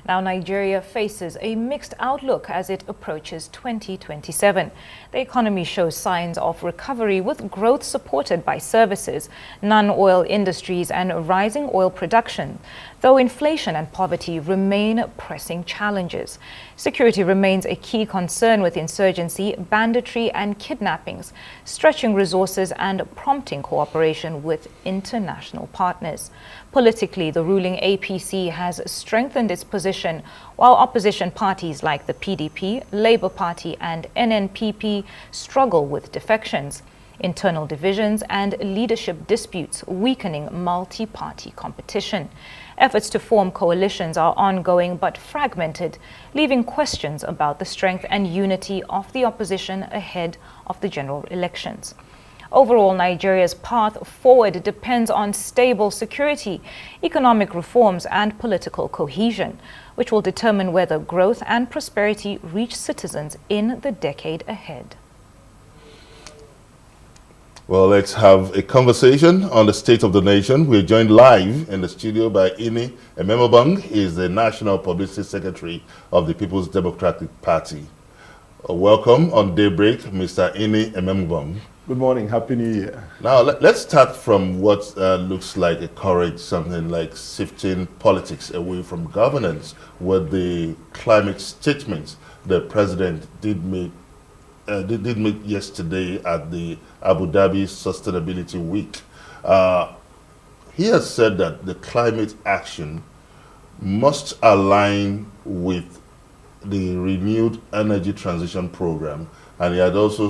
Now, Nigeria faces a mixed outlook as it approaches 2027. The economy shows signs of recovery with growth supported by services, non-oil industries and rising oil production, though inflation and poverty remain pressing challenges. Security remains a key concern with insurgency, banditry and kidnappings, stretching resources and prompting cooperation with international partners. Politically, the ruling APC has strengthened its position, while opposition parties like the PDP, Labour Party and NNPP struggle with defections, internal divisions and leadership disputes, weakening multi-party competition. Efforts to form coalitions are ongoing but fragmented, leaving questions about the strength and unity of the opposition ahead of the general elections. Overall, Nigeria's path forward depends on stable security, economic reforms and political cohesion, which will determine whether growth and prosperity reach citizens in the decade ahead. Well, let's have a conversation on the state of the nation. We're joined live in the studio by Ememobong. He is the National Publicity Secretary of the People's Democratic Party. Welcome on Daybreak, Mr. Ememobong. Good morning. Happy New Year. Now, let's start from what looks like a courage, something like shifting politics away from governance, with the climate statements the president did make yesterday at the Abu Dhabi Sustainability Week. He has said that the climate action must align with the renewed energy transition program, and he had also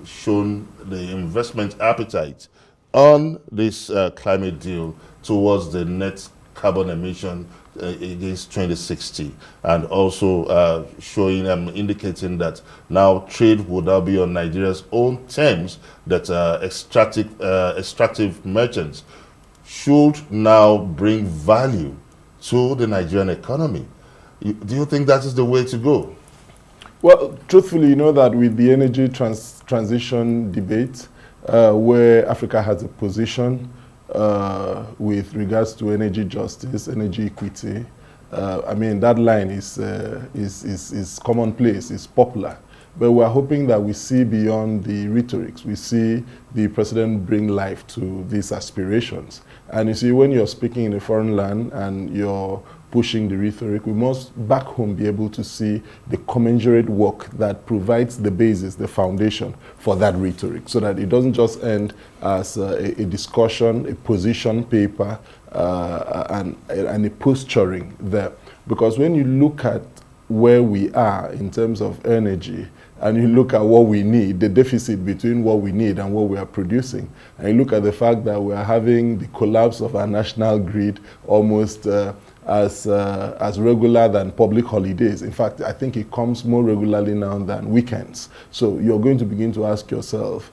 shown the investment appetite on this climate deal towards the net carbon emission against 2060, and also indicating that now trade would now be on Nigeria's own terms, that extractive merchants should now bring value to the Nigerian economy. Do you think that is the way to go? Well, truthfully, you know that with the energy transition debate, where Africa has a position with regards to energy justice, energy equity, I mean, that line is commonplace, is popular. But we're hoping that we see beyond the rhetorics. We see the president bring life to these aspirations. And you see, when you're speaking in a foreign land and you're pushing the rhetoric, we must back home be able to see the commensurate work that provides the basis, the foundation for that rhetoric, so that it doesn't just end as a discussion, a position paper, and a posturing there. Because when you look at where we are in terms of energy, and you look at what we need, the deficit between what we need and what we are producing, and you look at the fact that we are having the collapse of our national grid almost as regular than public holidays. In fact, I think it comes more regularly now than weekends. So you're going to begin to ask yourself,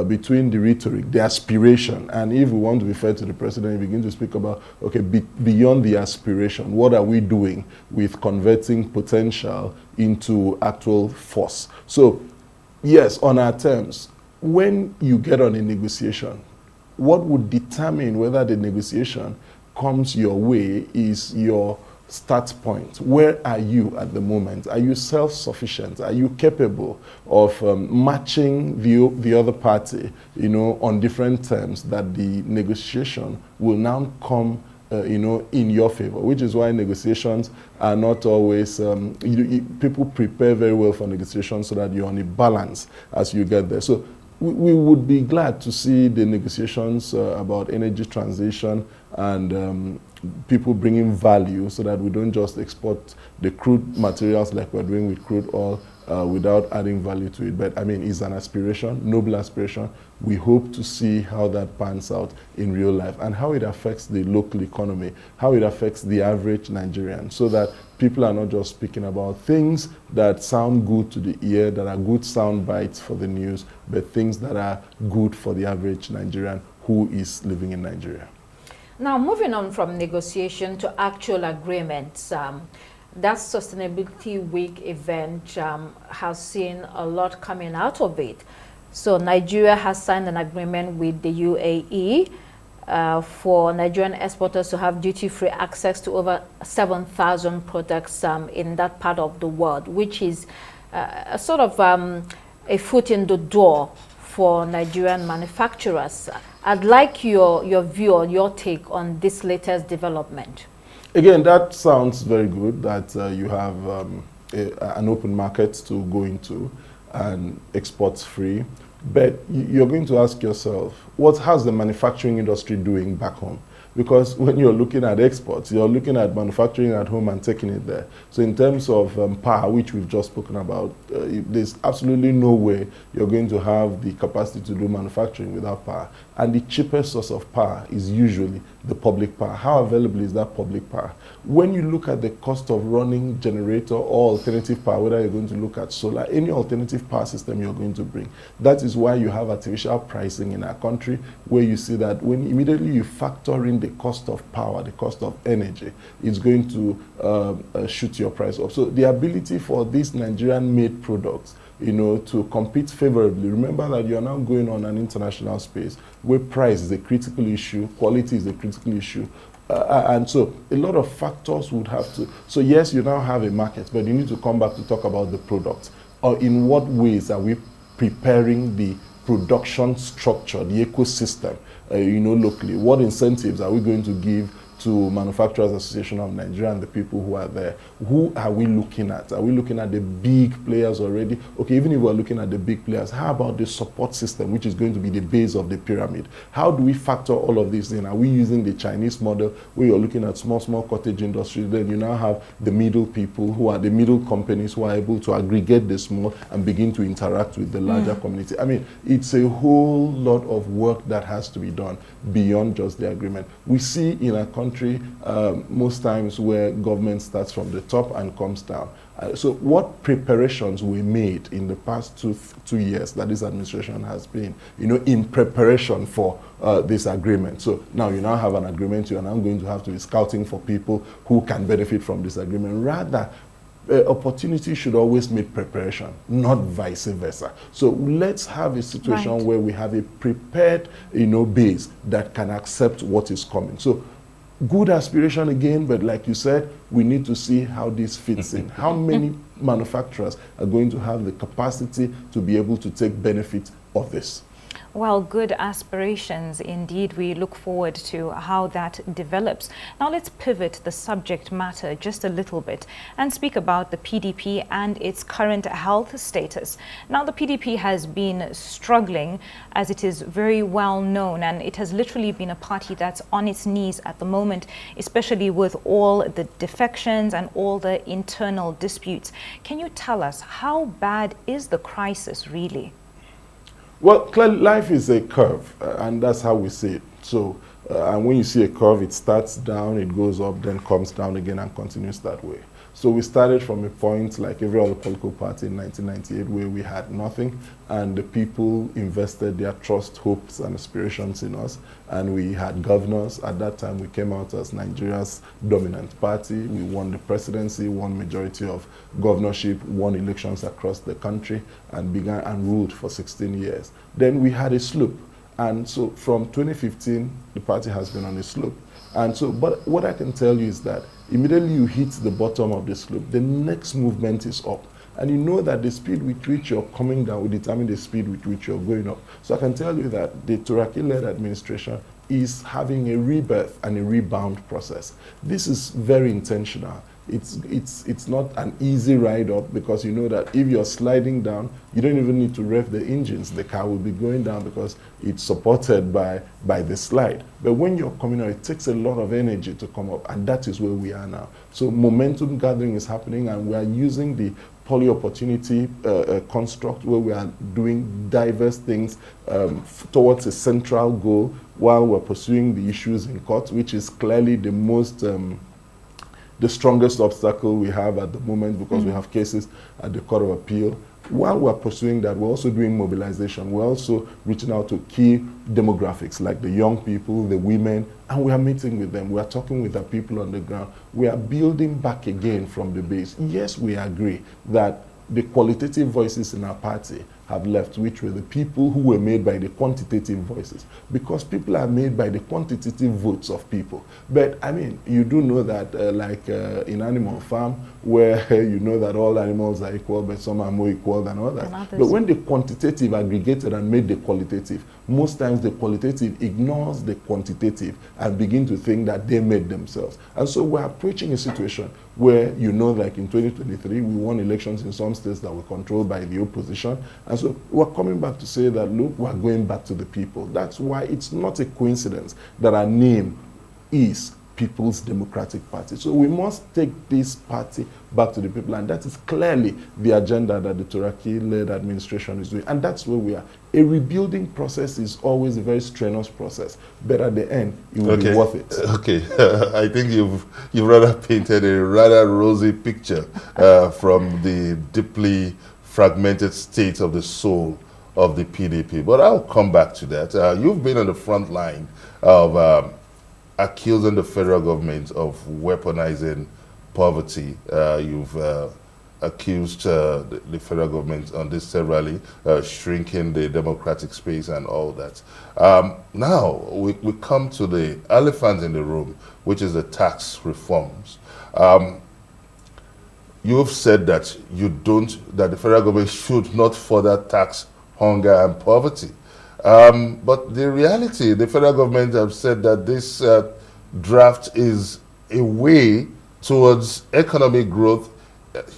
between the rhetoric, the aspiration, and if we want to be fair to the president, you begin to speak about, okay, beyond the aspiration, what are we doing with converting potential into actual force? So, yes, on our terms, when you get on a negotiation, what would determine whether the negotiation comes your way is your start point. Where are you at the moment? Are you self-sufficient? Are you capable of matching the other party, on different terms, that the negotiation will now come in your favor, which is why negotiations are not always, people prepare very well for negotiations so that you're on a balance as you get there. So we would be glad to see the negotiations about energy transition and people bringing value, so that we don't just export the crude materials like we're doing with crude oil without adding value to it. But I mean, it's an aspiration, noble aspiration. We hope to see how that pans out in real life and how it affects the local economy, how it affects the average Nigerian, so that people are not just speaking about things that sound good to the ear, that are good sound bites for the news, but things that are good for the average Nigerian who is living in Nigeria. Now, moving on from negotiation to actual agreements, that Sustainability Week event has seen a lot coming out of it. So Nigeria has signed an agreement with the UAE for Nigerian exporters to have duty-free access to over 7,000 products in that part of the world, which is a sort of a foot in the door for Nigerian manufacturers. I'd like your view or your take on this latest development. Again, that sounds very good, that you have an open market to go into and exports free. But you're going to ask yourself, how's the manufacturing industry doing back home? Because when you're looking at exports, you're looking at manufacturing at home and taking it there. So in terms of power, which we've just spoken about, there's absolutely no way you're going to have the capacity to do manufacturing without power. And the cheapest source of power is usually the public power. How available is that public power? When you look at the cost of running generator or alternative power, whether you're going to look at solar, any alternative power system you're going to bring, that is why you have artificial pricing in our country, where you see that when immediately you factor in the cost of power, the cost of energy, it's going to shoot your price up. So the ability for these Nigerian-made products, to compete favorably. Remember that you are now going on an international space where price is a critical issue, quality is a critical issue. And so a lot of factors would have to, so yes, you now have a market, but you need to come back to talk about the product. Or in what ways are we preparing the production structure, the ecosystem, locally? What incentives are we going to give to Manufacturers Association of Nigeria and the people who are there? Who are we looking at? Are we looking at the big players already? Okay, even if we're looking at the big players, how about the support system, which is going to be the base of the pyramid? How do we factor all of this in? Are we using the Chinese model where you're looking at small cottage industry? Then you now have the middle people who are the middle companies who are able to aggregate the small and begin to interact with the larger community. I mean, it's a whole lot of work that has to be done beyond just the agreement. We see in a country most times where government starts from the top and comes down. So what preparations were made in the past two years that this administration has been, in preparation for this agreement? So now you now have an agreement, you are now going to have to be scouting for people who can benefit from this agreement. Rather, opportunity should always meet preparation, not vice versa. So let's have a situation where we have a prepared, base that can accept what is coming. So good aspiration again, but like you said, we need to see how this fits in. How many manufacturers are going to have the capacity to be able to take benefit of this? Well, good aspirations indeed. We look forward to how that develops. Now let's pivot the subject matter just a little bit and speak about the PDP and its current health status. Now the PDP has been struggling, as it is very well known, and it has literally been a party that's on its knees at the moment, especially with all the defections and all the internal disputes. Can you tell us, how bad is the crisis really? Well, clearly life is a curve, and that's how we see it. So, and when you see a curve, it starts down, it goes up, then comes down again and continues that way. So we started from a point like every other political party in 1998 where we had nothing, and the people invested their trust, hopes, and aspirations in us. And we had governors. At that time, we came out as Nigeria's dominant party. We won the presidency, won majority of governorship, won elections across the country, and began and ruled for 16 years. Then we had a slope. And so from 2015, the party has been on a slope. And so, but what I can tell you is that immediately you hit the bottom of the slope, the next movement is up. And you know that the speed with which you're coming down will determine the speed with which you're going up. So I can tell you that the Turaki-led administration is having a rebirth and a rebound process. This is very intentional. It's not an easy ride up, because you know that if you're sliding down, you don't even need to rev the engines. The car will be going down because it's supported by the slide. But when you're coming out, it takes a lot of energy to come up, and that is where we are now. So momentum gathering is happening, and we are using the poly-opportunity construct where we are doing diverse things towards a central goal while we're pursuing the issues in court, which is clearly the most the strongest obstacle we have at the moment, because we have cases at the Court of Appeal. While we're pursuing that, we're also doing mobilization. We're also reaching out to key demographics like the young people, the women, and we are meeting with them. We are talking with the people on the ground. We are building back again from the base. Yes, we agree that the qualitative voices in our party have left, which were the people who were made by the quantitative voices, because people are made by the quantitative votes of people. But I mean, you do know that in Animal Farm, where you know that all animals are equal, but some are more equal than others. But when the quantitative aggregated and made the qualitative, most times the qualitative ignores the quantitative and begin to think that they made themselves. And so we're approaching a situation where, you know, like in 2023, we won elections in some states that were controlled by the opposition. And so we're coming back to say that, look, we're going back to the people. That's why it's not a coincidence that our name is People's Democratic Party. So we must take this party back to the people, and that is clearly the agenda that the Turaki-led administration is doing, and that's where we are. A rebuilding process is always a very strenuous process, but at the end, it will be worth it. Okay, I think you've rather painted a rather rosy picture from the deeply fragmented state of the soul of the PDP, but I'll come back to that. You've been on the front line of accusing the federal government of weaponizing poverty. You've accused the federal government unnecessarily shrinking the democratic space and all that. Now, we come to the elephant in the room, which is the tax reforms. You've said that that the federal government should not further tax hunger and poverty. But the reality, the federal government have said that this draft is a way towards economic growth,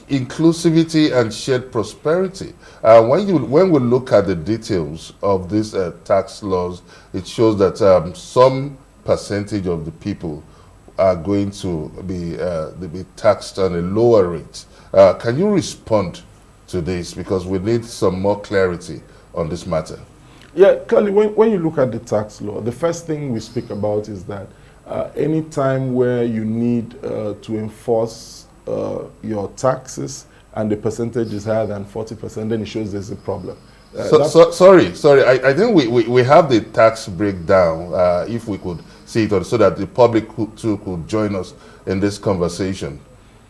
inclusivity, and shared prosperity. When we look at the details of these tax laws, it shows that some percentage of the people are going to be taxed on a lower rate. Can you respond to this? Because we need some more clarity on this matter. Yeah, clearly, when you look at the tax law, the first thing we speak about is that any time where you need to enforce your taxes and the percentage is higher than 40%, then it shows there's a problem. Sorry. I think we have the tax breakdown, if we could see it, so that the public could join us in this conversation.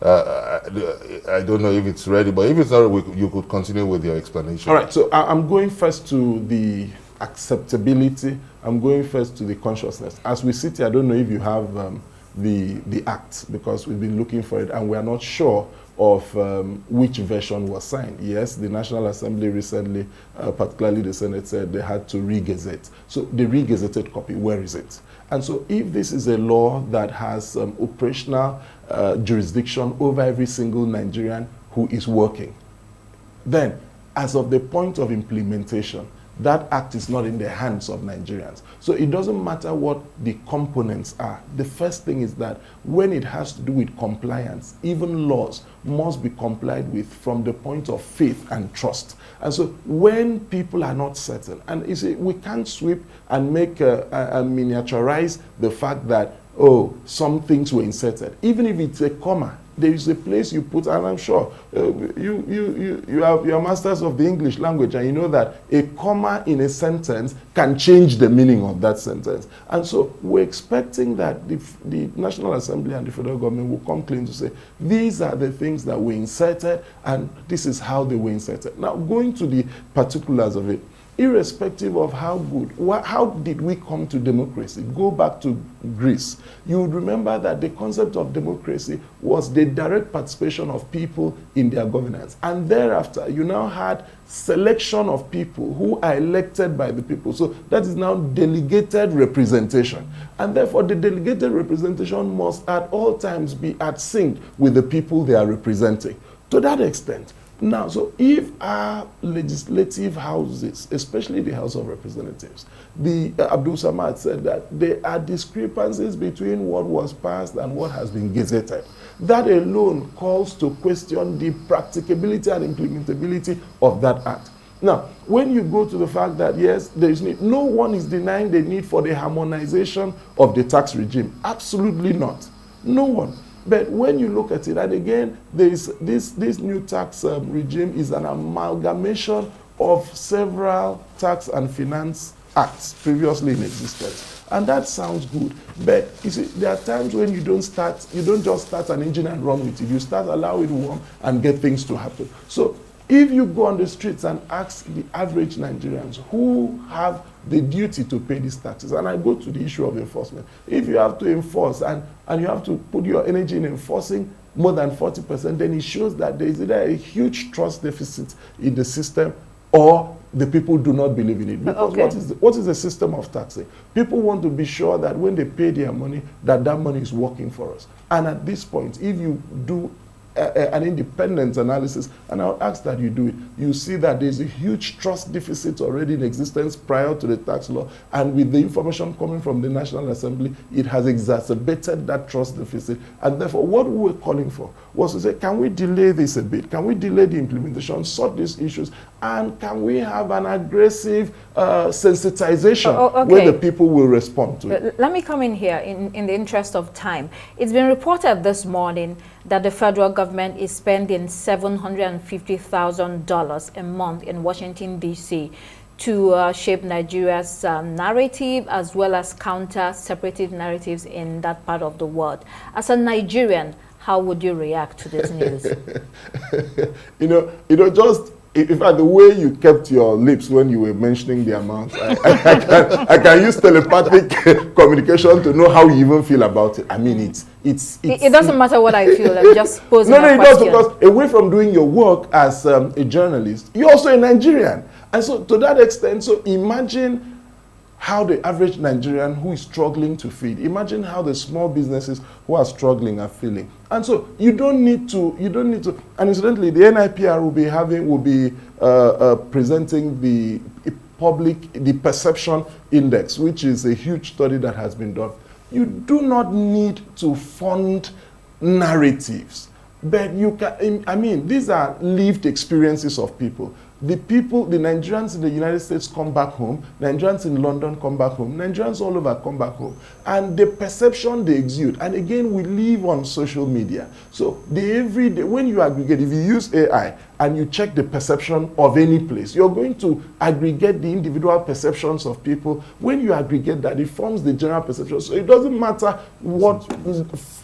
I don't know if it's ready, but if it's not, you could continue with your explanation. All right, so I'm going first to the acceptability. I'm going first to the consciousness. As we sit here, I don't know if you have the act, because we've been looking for it and we are not sure of which version was signed. Yes, the National Assembly recently, particularly the Senate, said they had to re-gazette. So the re-gazetted copy, where is it? And so if this is a law that has operational jurisdiction over every single Nigerian who is working, then as of the point of implementation, that act is not in the hands of Nigerians. So it doesn't matter what the components are. The first thing is that when it has to do with compliance, even laws must be complied with from the point of faith and trust. And so when people are not certain, and you see, we can't sweep and make and miniaturize the fact that, oh, some things were inserted. Even if it's a comma, there is a place you put, and I'm sure you are masters of the English language, and you know that a comma in a sentence can change the meaning of that sentence. And so we're expecting that the National Assembly and the federal government will come clean to say, these are the things that were inserted, and this is how they were inserted. Now, going to the particulars of it, irrespective of how good, how did we come to democracy? Go back to Greece. You would remember that the concept of democracy was the direct participation of people in their governance. And thereafter, you now had selection of people who are elected by the people. So that is now delegated representation. And therefore, the delegated representation must at all times be at sync with the people they are representing. To that extent, now, so if our legislative houses, especially the House of Representatives, Abdul Samad said that there are discrepancies between what was passed and what has been gazetted. That alone calls to question the practicability and implementability of that act. Now, when you go to the fact that, yes, there is need, no one is denying the need for the harmonization of the tax regime. Absolutely not. No one. But when you look at it, and again, there is this new tax regime is an amalgamation of several tax and finance acts previously in existence. And that sounds good. But you see, there are times when you don't just start an engine and run with it. You start allow it to warm and get things to happen. So If you go on the streets and ask the average Nigerians who have the duty to pay these taxes, and I go to the issue of enforcement, if you have to enforce and you have to put your energy in enforcing more than 40%, then it shows that there is either a huge trust deficit in the system or the people do not believe in it. Because what is the system of taxing? People want to be sure that when they pay their money, that money is working for us. And at this point, if you do an independent analysis, and I'll ask that you do it, you see that there's a huge trust deficit already in existence prior to the tax law, and with the information coming from the National Assembly, it has exacerbated that trust deficit. And therefore, what we were calling for was to say, can we delay this a bit? Can we delay the implementation, sort these issues, and can we have an aggressive sensitization where the people will respond to it? Let me come in here in the interest of time. It's been reported this morning that the federal government is spending $750,000 a month in Washington, D.C. to shape Nigeria's narrative as well as counter separatist narratives in that part of the world. As a Nigerian, how would you react to this news? Just in fact, the way you kept your lips when you were mentioning the amount, I can use telepathic communication to know how you even feel about it. I mean, it doesn't matter what I feel. I'm just posing a question. No, it does, because away from doing your work as a journalist, you're also a Nigerian. And so to that extent, so imagine how the average Nigerian who is struggling to feed, imagine how the small businesses who are struggling are feeling. And so you don't need to, and incidentally, the NIPR will be presenting the perception index, which is a huge study that has been done. You do not need to fund narratives, but you can, I mean, these are lived experiences of people. The Nigerians in the United States come back home, Nigerians in London come back home, Nigerians all over come back home. And the perception they exude, and again, we live on social media. So every day, when you aggregate, if you use AI and you check the perception of any place, you're going to aggregate the individual perceptions of people. When you aggregate that, it forms the general perception. So it doesn't matter what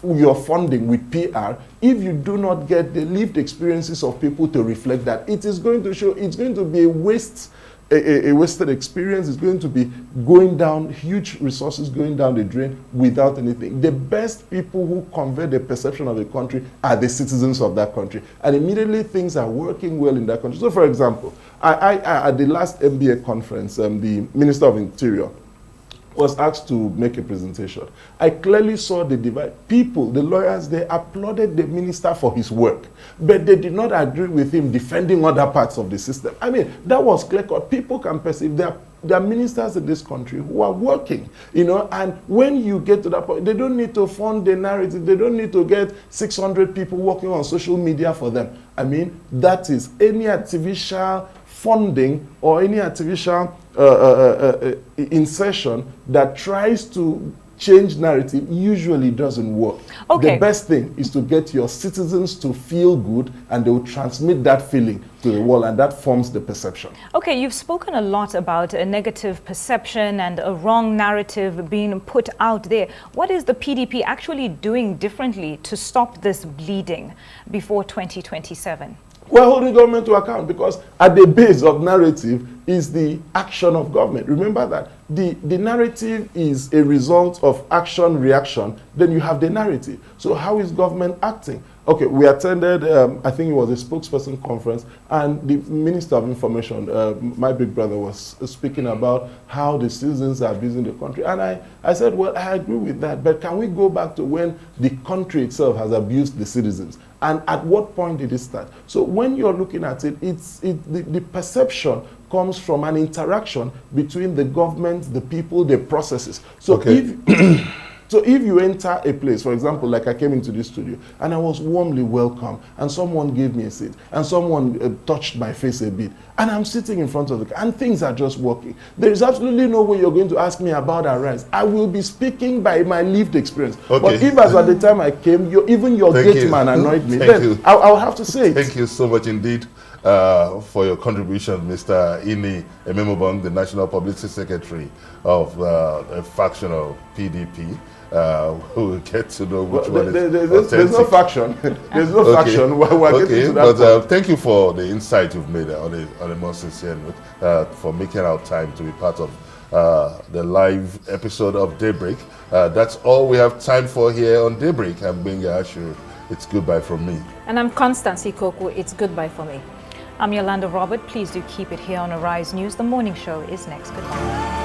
you're funding with PR, if you do not get the lived experiences of people to reflect that, it is going to show, it's going to be a wasted experience. It's going to be going down, huge resources going down the drain without anything. The best people who convey the perception of a country are the citizens of that country. And immediately things are working well in that country. So for example, I at the last MBA conference, the Minister of Interior was asked to make a presentation. I clearly saw the divide. People, the lawyers, they applauded the minister for his work, but they did not agree with him defending other parts of the system. I mean, that was clear-cut. People can perceive there are ministers in this country who are working, and when you get to that point, they don't need to fund the narrative. They don't need to get 600 people working on social media for them. I mean, that is any artificial funding or any artificial insertion that tries to change narrative usually doesn't work. Okay. The best thing is to get your citizens to feel good, and they will transmit that feeling to the world, and that forms the perception. Okay, you've spoken a lot about a negative perception and a wrong narrative being put out there. What is the PDP actually doing differently to stop this bleeding before 2027? We're holding government to account, because at the base of narrative is the action of government. Remember that the narrative is a result of action, reaction. Then you have the narrative. So how is government acting? Okay, we attended, I think it was a spokesperson conference, and the Minister of Information, my big brother, was speaking about how the citizens are abusing the country. And I said, well, I agree with that, but can we go back to when the country itself has abused the citizens? And at what point did it start? So when you're looking at it, the perception comes from an interaction between the government, the people, the processes. So okay. So if you enter a place, for example, like I came into this studio and I was warmly welcomed, and someone gave me a seat, and someone touched my face a bit, and I'm sitting in front of the, and things are just working. There is absolutely no way you're going to ask me about our rights. I will be speaking by my lived experience. Okay. But if as at the time I came, even your gate man annoyed me, then I'll have to say it. Thank you so much indeed. for your contribution, Mr. Ini Ememobong, the National Publicity Secretary of a faction of PDP. We'll get to know which one is there's no faction. There's no faction. We're getting to that but thank you for the insight you've made on a more sincere note, for making our time to be part of the live episode of Daybreak. That's all we have time for here on Daybreak. I'm Benga Ashu. It's goodbye from me. And I'm Constance Ikoku. It's goodbye for me. I'm Yolanda Robert. Please do keep it here on Arise News. The morning show is next. Goodbye.